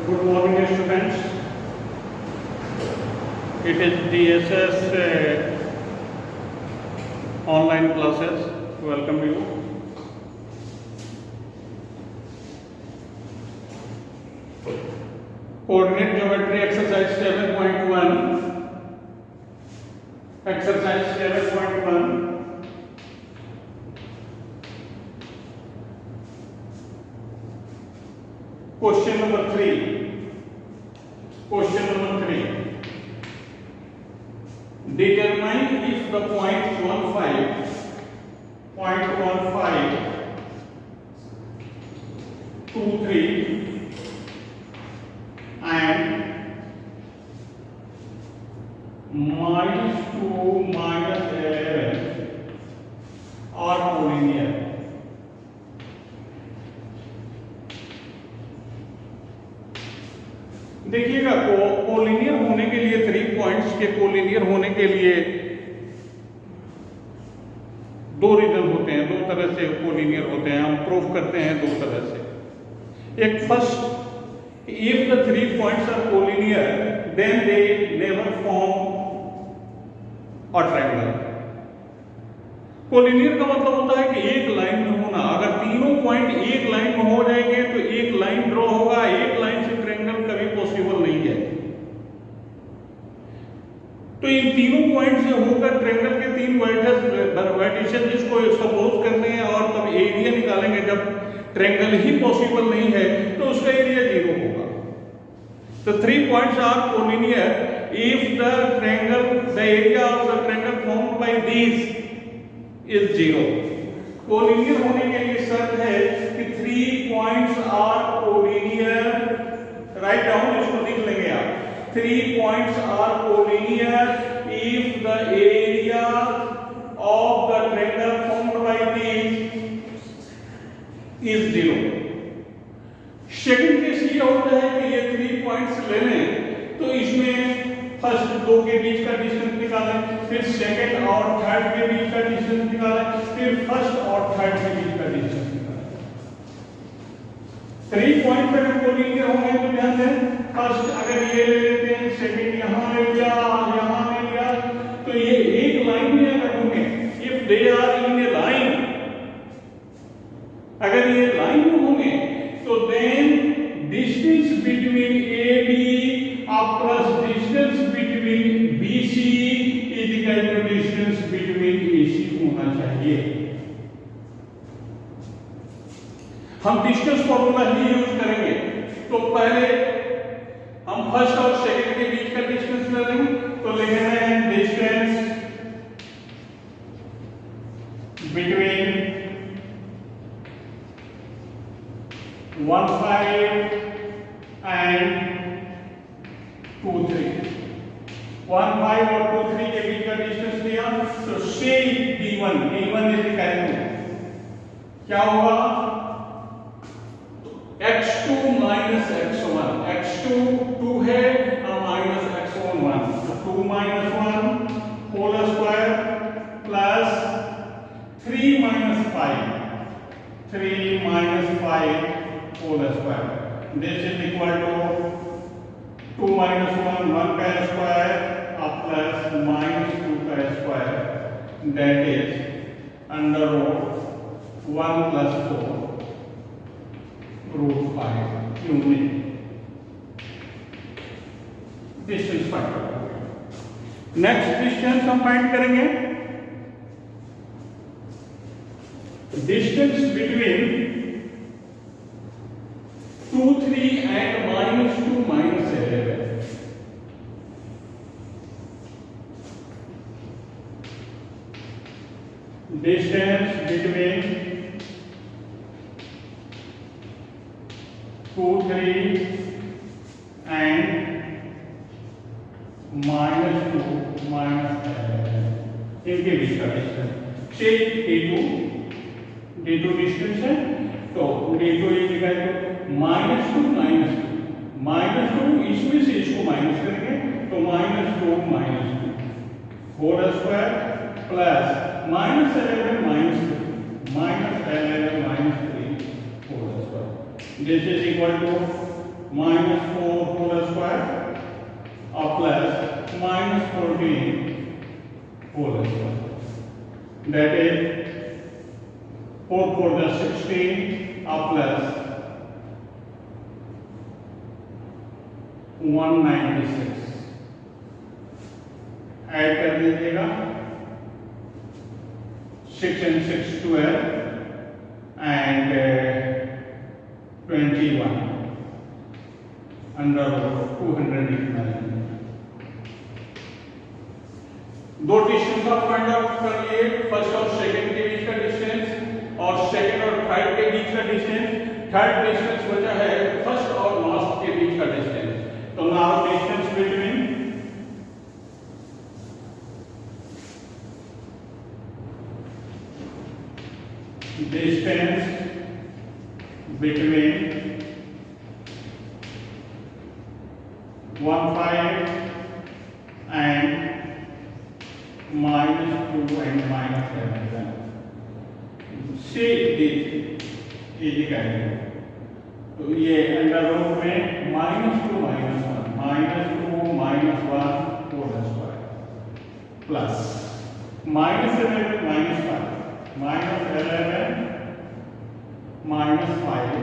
Good morning, students. It is DSS online classes. Welcome you. Coordinate geometry exercise 7.1. Exercise 7.1. Question number 3. Question number 3. Determine if the point 15, 2, 3 and -2, -11 are collinear. देखिएगा collinear होने के लिए 3 points के collinear होने के लिए दो reason होते हैं, दो तरह से कोलिनियर होते हैं। हम प्रूफ करते हैं दो तरह से। एक first, if the 3 points are collinear then they never form a triangle. Collinear का मतलब होता है कि एक लाइन में होना। अगर तीनों पॉइंट एक लाइन में हो जाएंगे तो एक लाइन ड्रॉ होगा। एक लाइन से ट्रायंगल कभी पॉसिबल नहीं है। तो इन तीनों पॉइंट से होकर ट्रायंगल के 3 वर्टिसेस जिसको सपोज करने हैं और तब एरिया निकालेंगे। जब ट्रायंगल ही पॉसिबल नहीं है तो उसका एरिया 0 होगा। तो 3 points are collinear if the area of the triangle formed by these is 0। Collinear होने के लिए शर्त है कि 3 points are collinear. Write down, इसको लिख लेंगे आप। 3 points are collinear if the area of the triangle formed by these is 0। Second case ये होता है कि ये 3 पॉइंट्स ले लें तो इसमें फर्स्ट 2 के बीच का डिस्टेंस निकालें, फिर सेकंड और थर्ड के बीच का डिस्टेंस निकालें, फिर फर्स्ट और थर्ड के बीच का डिस्टेंस निकालें। 3 पॉइंट्स अगर कोलिनियर होंगे तो ध्यान दें, फर्स्ट अगर ये ले लेते हैं, सेकंड यहां ले लिया, यहां ले लिया, तो ये एक लाइन में अगर होंगे, if they are in a line, अगर ये लाइन में होंगे तो then distance between A B plus distance between B C is equal to distance between A C होना चाहिए। हम डिस्टेंस फॉर्मूला ही यूज करेंगे। तो पहले हम फर्स्ट और सेकंड के बीच का डिस्टेंस ले लेंगे। तो लिखना है डिस्टेंस बिटवीन 15 एंड 23। 15 और 23 के बीच का डिस्टेंस लिया तो से d1 इज इक्वल टू क्या होगा, x2 minus x1। x2 2 है और माइनस x1 1, तो 2 minus 1 whole square plus 3 minus 5 whole square. This is equal to 2 minus 1 का स्क्वायर प्लस -2 का square, that is under root 1 plus 4 √5 unit. Distance find करेंगे। Next distance हम find करेंगे distance between 2, 3 and -2, -11। Distance between 2, 3 and -2, -11 इनके बीच का distance से d2 distance है। तो d2 इज इक्वल टू -2 इसमें से इसको माइनस करेंगे तो -2 whole square plus -11 -3 whole square. This is equal to -4 whole square और plus -14 whole square, that is 4 4 16 और प्लस 196 ऐड कर दीजिएगा, 6 and 6 12 and 21 अंडर 289। दो डिस्टेंस आप फाइंड आउट कर लिए, फर्स्ट और सेकंड के बीच का डिस्टेंस और सेकंड और थर्ड के बीच का डिस्टेंस। थर्ड डिस्टेंस बचा है फर्स्ट और लास्ट के बीच का डिस्टेंस। तो now distance between distance between 1 5 and -2 and -7 see this easy करेंगे। तो ये अंडर रूट में -2 -1 -2 -1 whole square plus -11 -5 -11 -5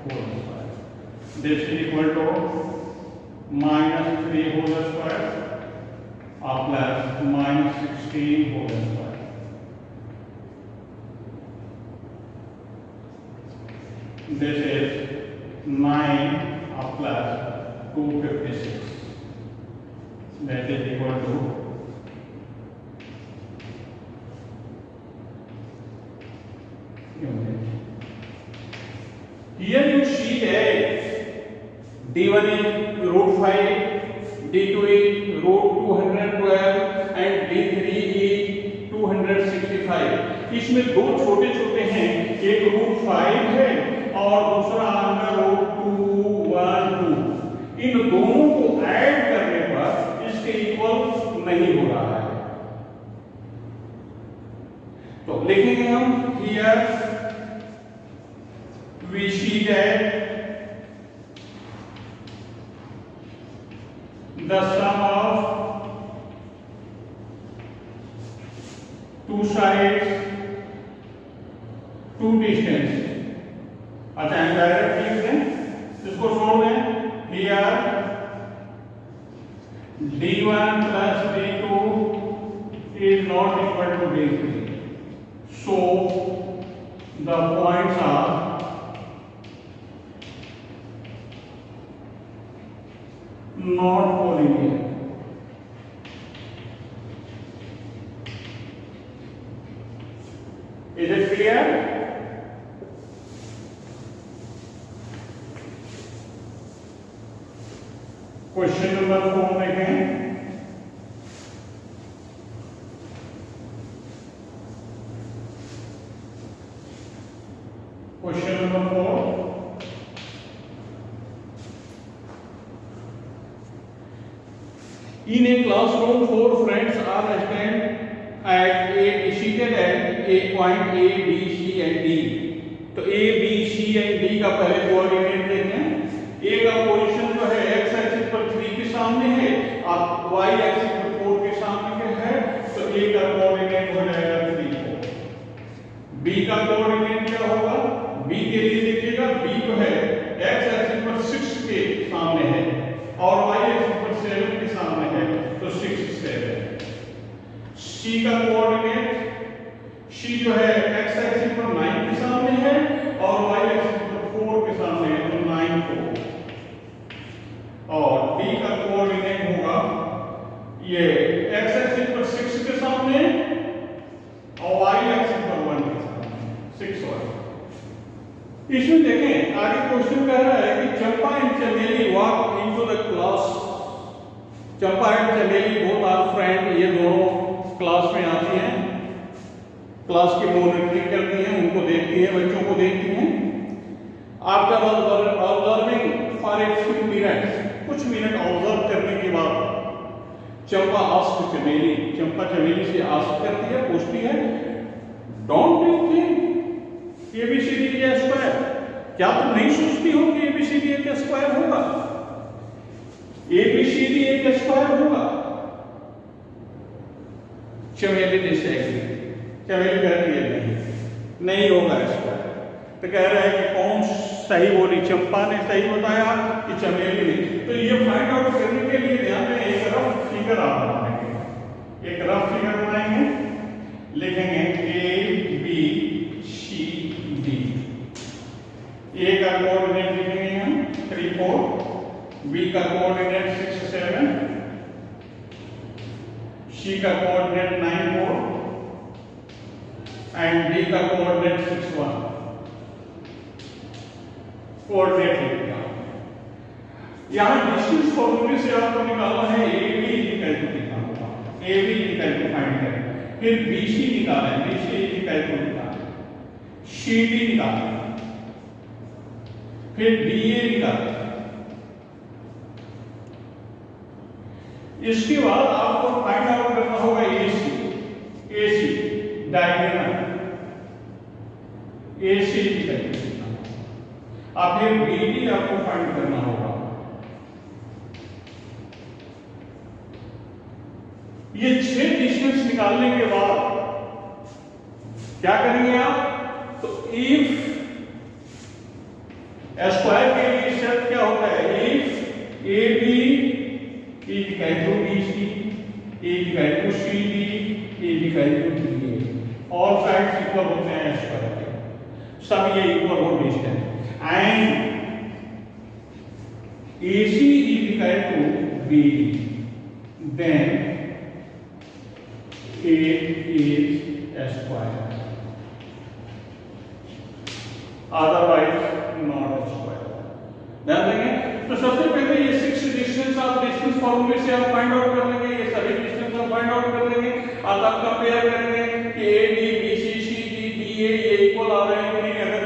whole square. This is equal to -3 whole square or plus -16 whole square. This is 9 or plus 256. That is equal to here you see that d1 is √5, d2 is √212 and d3 is 265। इसमें दो छोटे छोटे हैं, एक √5 है और दूसरा under √212। इन दोनों को ऐड करने पर इसके इक्वल नहीं हो रहा है, तो लिखेंगे हम here we see that the sum of two sides, two distance। अच्छा डायरेक्ट लिख दें, इसको छोड़ दें। here d1 plus d2 is not equal to d3, so the points are not collinear। Is it clear? Question number 4 देखें। Question number 4, in a classroom 4 friends are stand at a seated at a point A, B, C and D। तो A, B, C and D का पहले coordinate देखें। A का position जो है x axis पर 3 के सामने है और y एक्सिस पर 4 के सामने है, तो A का कोऑर्डिनेट हो जाएगा 3 4। B का कोऑर्डिनेट क्या होगा? B के लिए देखिएगा, B जो है x एक्सिस पर 6 के सामने है और y एक्सिस पर 7 के सामने है, तो 6 7। C का कोऑर्डिनेट, C जो है x एक्सिस पर 9 के सामने है और y एक्सिस पर 4 के सामने है, तो 9 4। और D का कोऑर्डिनेट होगा ये x एक्सिस पर 6 के सामने और y एक्सिस पर 1 के सामने, 6 1। इसमें देखें आगे क्वेश्चन कह रहा है कि चंपा एंड चमेली walk into the class. Champa and चमेली बोथ आर फ्रेंड, ये दोनों क्लास में आती हैं, क्लास की मॉनिटरिंग करती हैं, उनको देखती हैं, बच्चों को देखती हैं। After observing for a few minutes, कुछ मिनट ऑब्जर्व करने के बाद चंपा आस्क चमेली, चंपा चमेली से आस्क करती है, पूछती है, don't you think ABCD is a square? क्या तुम नहीं सोचती हो कि ABCD एक स्क्वायर होगा? ABCD एक स्क्वायर होगा? चमेली डिसएग्री, चमेली कहती है नहीं होगा स्क्वायर। तो कह रहा है कि कौन सही बोली, चंपा ने सही बताया कि चमेली ने? तो ये फाइंड आउट करने के लिए ध्यान में एक रफ फिगर आप बनाएंगे, एक रफ फिगर बनाएंगे, लिखेंगे ABCD, A का कोऑर्डिनेट लिखेंगे हम 3 4, B का कोऑर्डिनेट 6 7, C का कोऑर्डिनेट 9 4 एंड D का कोऑर्डिनेट 6 1। कोऑर्डिनेट लिख दिया। यहां डिस्टेंस फॉर्मूले से आपको निकालना है AB इक्वल टू निकालना, AB इक्वल टू फाइंड करें, फिर BC निकालें, BC इक्वल टू निकालें, CD निकालें, फिर DA निकालें। इसके बाद आपको फाइंड आउट करना होगा AC डायगोनल, AC निकालें, अब फिर BD आपको फाइंड करना होगा। ये 6 डिस्टेंस निकालने के बाद क्या करेंगे आप? तो इफ स्क्वायर के लिए शर्त क्या होता है? If AB equal to BC equal to CD equal to DA, all sides equal होते हैं स्क्वायर के, सब ये इक्वल हो distance, and AC is equal to BD, then it is a square, otherwise not a square। ध्यान देंगे। तो सबसे पहले ये 6 डिस्टेंस आप डिस्टेंस फॉर्मूले से आप फाइंड आउट कर लेंगे, ये सभी डिस्टेंस आप फाइंड आउट कर लेंगे, अब आप कंपेयर करेंगे कि AD BC CD DA ये इक्वल आ रहे हैं कि नहीं। अगर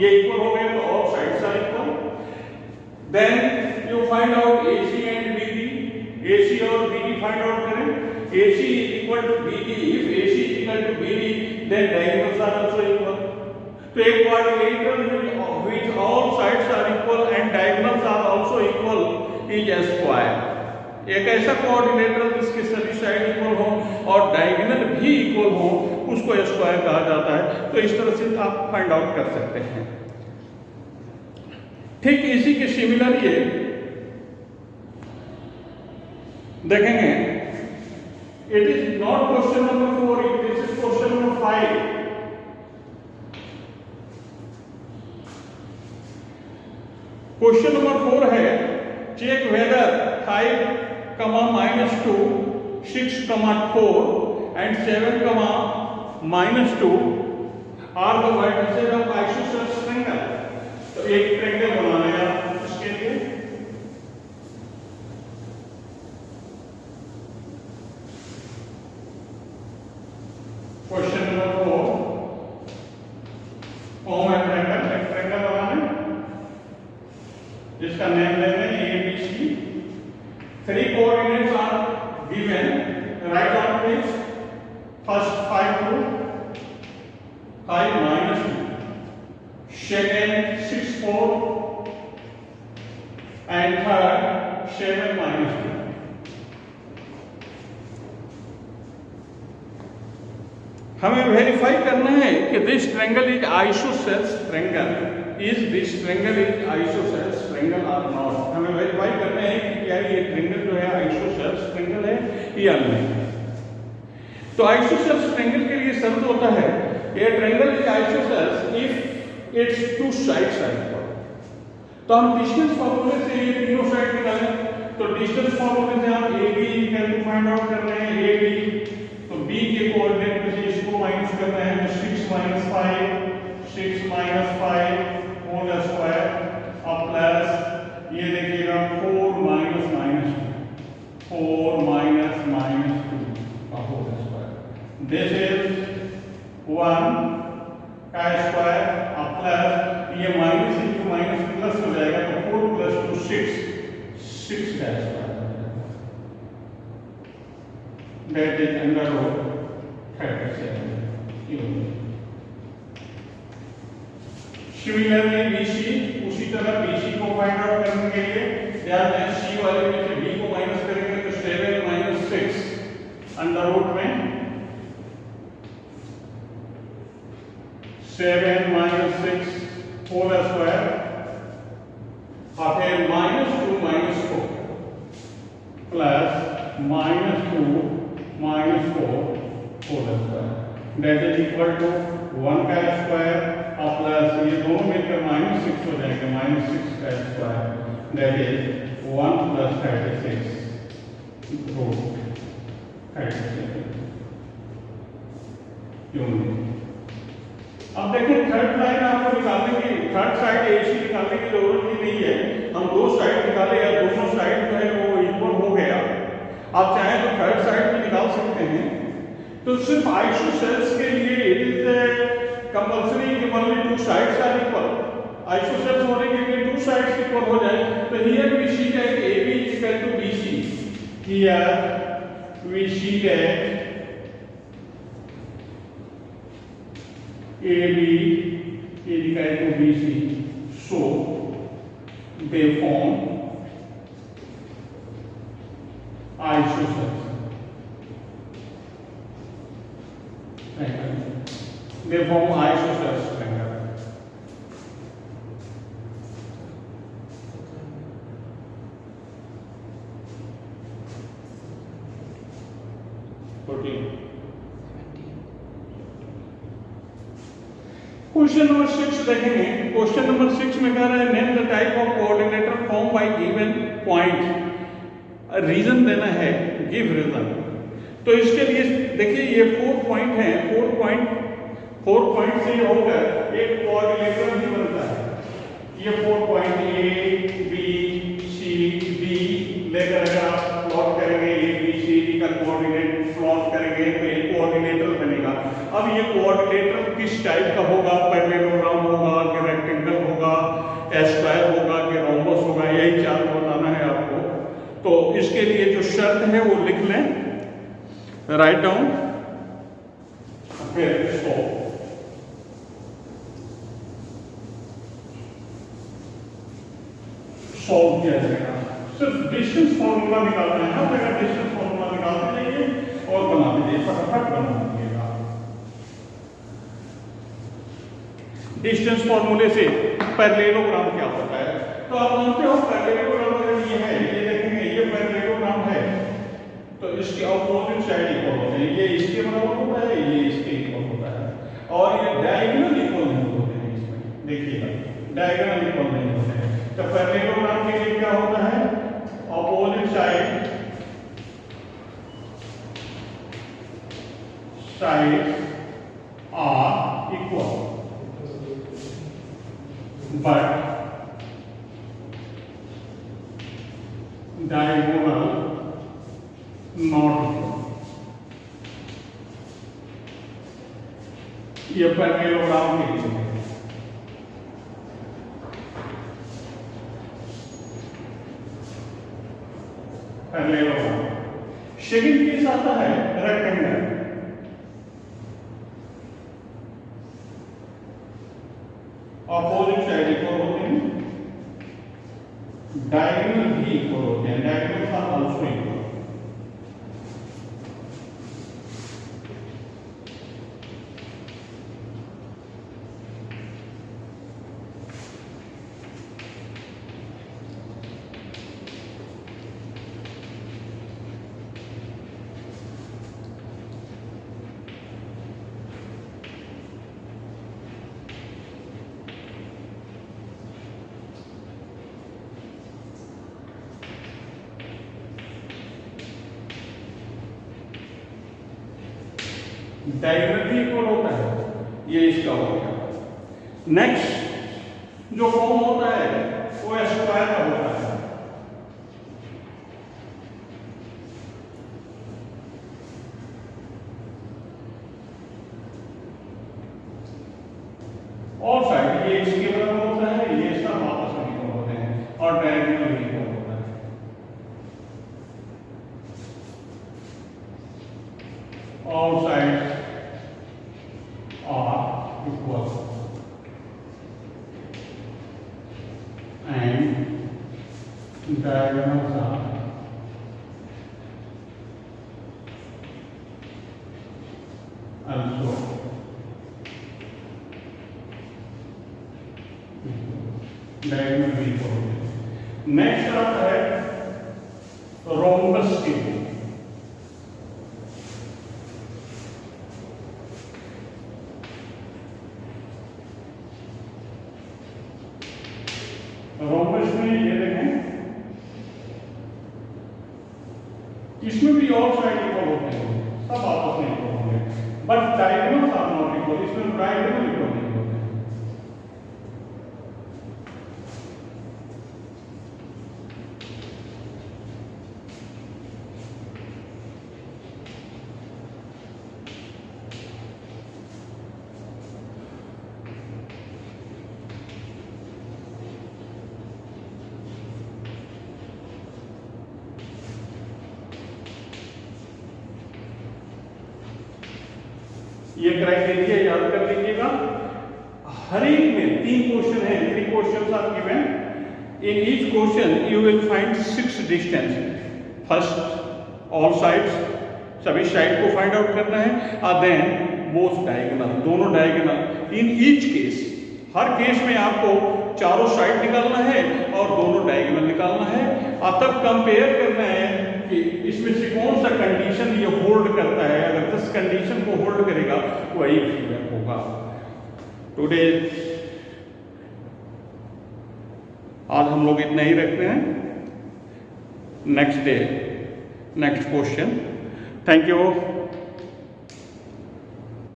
ये इक्वल हो गए तो all sides are equal, then you find out AC and BD, AC और BD फाइंड आउट करें। AC is equal to BD, if AC is equal to BD then diagonals are also equal। तो एक quadrilateral which all sides are equal and diagonals are also equal is a square। एक ऐसा coordinator जिसके सभी side equal हो और diagonal भी equal हो उसको स्क्वायर कहा जाता है। तो इस तरह से आप फाइंड आउट कर सकते हैं। ठीक इसी के सिमिलर ये देखेंगे, it is not question number 4, this is question number 5। Question number 4 है, check whether 5, -2, 6, 4 and 7, -2 are the vertices of isosceles triangle। तो एक ट्रायंगल बनाना है इसके लिए। क्वेश्चन नंबर 4, फॉर्म है ट्रायंगल, एक ट्रायंगल बनाना जिसका नेम देंगे ABC। 3 coordinates are given, write down please। first 5 2, 5 -2, second 6 4 and third 7 -2। हमें वेरीफाई करना है कि this triangle is isosceles triangle, is this triangle is isosceles triangle और नॉट। हमें वेरीफाई करना है कि क्या ये ट्रायंगल जो है आइसोसेल्स ट्रायंगल है या नहीं। तो आइसोसेल्स ट्रायंगल के लिए शर्त होता है ये triangle is isosceles if it's 2 sides are equal. तो हम डिस्टेंस फॉर्मूले से ये तीनों साइड निकालें। तो डिस्टेंस फॉर्मूले से हम AB कैसे फाइंड आउट कर रहे हैं? AB तो B के कोऑर्डिनेट में से इसको माइनस करना है, तो 6 - 5 6 - 5 होल स्क्वायर और प्लस ये देखिएगा 4 - -2 4 - -2 का होल स्क्वायर। दिस इज 1 का स्क्वायर और प्लस ये माइनस इंटू माइनस प्लस हो जाएगा, तो 4 + 2 6 का square. That is under root 37 cube। Similarly BC, उसी तरह BC को फाइंड आउट करने के लिए ध्यान दें, C वाले में से B को माइनस करेंगे तो 7 माइनस 6 अंडर रूट में 7 माइनस 6 होल स्क्वायर फिर -2 minus 4 plus -2 minus 4 whole square that is equal to 1 का स्क्वायर और प्लस ये दोनों मिलकर -6 हो जाएंगे, -6 का square that is 1 plus 36 root 36 क्यों नहीं। अब देखिए थर्ड लाइन आपको निकालने की, थर्ड साइड AC निकालने की जरूरत ही नहीं है, हम दो साइड निकाले या दोनों साइड जो है वो इक्वल हो गया। आप चाहें तो थर्ड साइड भी निकाल सकते हैं। तो सिर्फ आइसोसेल्स के लिए इट इज कंपल्सरी कि only two sides are equal. Isosceles होने के लिए टू साइड्स इक्वल हो जाए तो here we see that AB is equal to BC, here we see that AB is equal to BC, so they form isosceles. They form isosceles triangle. Question number 6 देखेंगे। Question number 6 में कह रहा है name the type of coordinator form by given point. Reason देना है, give reason. तो इसके लिए देखिए ये 4 पॉइंट हैं, 4 पॉइंट से होकर एक कोऑर्डिनेटर भी बनता है। ये 4 point A B C D लेकर अगर आप प्लॉट करेंगे, A B C D का कोऑर्डिनेट प्लॉट करेंगे तो एक कोऑर्डिनेटर बनेगा। अब ये कोऑर्डिनेटर किस टाइप का होगा, पैरेललोग्राम होगा कि रेक्टेंगल होगा, स्क्वायर होगा कि रोम्बस होगा, यही चार बताना है आपको। तो इसके लिए जो शर्त है वो लिख लें, राइट डाउन, फिर इसको सॉल्व किया जाएगा। सिर्फ डिस्टेंस फॉर्मूला निकालना है, हर जगह डिस्टेंस फॉर्मूला निकालते जाइए और बना दीजिए, फटाफट बना दीजिएगा। डिस्टेंस फॉर्मूले से पैरेललोग्राम क्या होता है, तो आप जानते हो पैरेललोग्राम अगर ये है, ये देखेंगे ये पैरेललोग्राम है तो इसके ऑपोजिट साइड इक्वल होते हैं, ये इसके बराबर होता है, ये इसके इक्वल होता है, और ये डायगोनल इक्वल नहीं होते हैं। इसमें देखिएगा डायगोनल इक्वल नहीं होते हैं। तो पैरेललोग्राम के लिए क्या होता है, opposite side are equal but diagonal not equal. ये पैरेललोग्राम के लिए पैरेललोग्राम। सेकंड केस आता है रेक्टेंगल। ऑपोजिट साइड इक्वल होते हैं, डायगोनल भी इक्वल होते हैं, diagonal are also equal. Diagonal भी इक्वल होता है, ये इसका हो गया। नेक्स्ट जो फॉर्म होता है वो स्क्वायर का होता है। और साइड ये इसके बराबर होता है, ये इसका वापस में इक्वल होते हैं, और डायगोनल भी इक्वल होता है। All sides are equal. and diagonals are also diagonal भी इक्वल होते हैं। नेक्स्ट आता है रोम्बस टेबल। रोम्बस में ये देखें, इसमें भी और साइड इक्वल होते हैं, सब आपस में इक्वल होंगे, but diagonal are not equal. इसमें डायगोनल इक्वल नहीं होते हैं। ये क्राइटेरिया याद कर लीजिएगा। हर एक में 3 क्वेश्चन है, 3 questions are given. In each question you will find 6 distance. First all sides, सभी साइड को फाइंड आउट करना है, और देन बोथ डायगोनल, दोनों डायगोनल। इन ईच केस, हर केस में आपको चारों साइड निकालना है और दोनों डायगोनल निकालना है, और तब कंपेयर करना है कि इसमें से कौन सा कंडीशन ये होल्ड करता है। अगर 10 कंडीशन को होल्ड करेगा वही फिगर होगा। टुडे आज हम लोग इतना ही रखते हैं। Next day next question. Thank you.